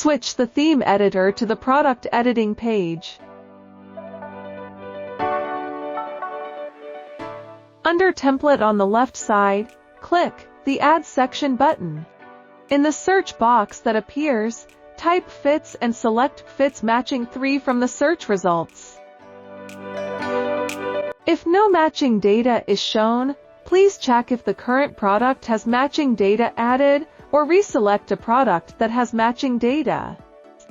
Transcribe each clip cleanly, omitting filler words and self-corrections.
Switch the theme editor to the product editing page. Under Template on the left side, click the Add Section button. In the search box that appears, type Vfitz and select Vfitz3 from the search results. If no matching data is shown, please check if the current product has matching data added, or reselect a product that has matching data.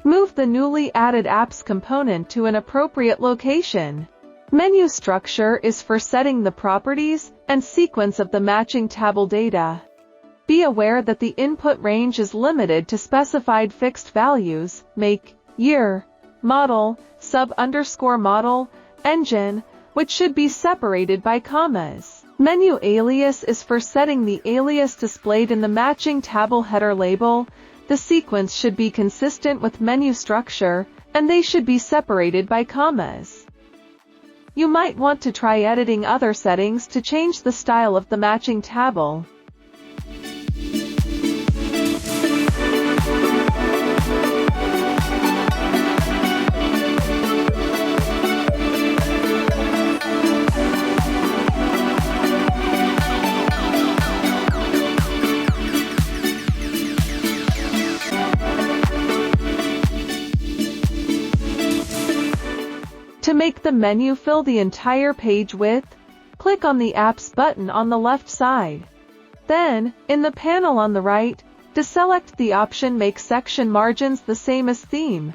Move the newly added apps component to an appropriate location. Menu structure is for setting the properties and sequence of the matching table data. Be aware that the input range is limited to specified fixed values, make, year, model, sub_model, engine, which should be separated by commas. Menu alias is for setting the alias displayed in the matching table header label. The sequence should be consistent with menu structure, and they should be separated by commas. You might want to try editing other settings to change the style of the matching table. To make the menu fill the entire page width, click on the Apps button on the left side. Then, in the panel on the right, deselect the option Make Section Margins the Same as Theme.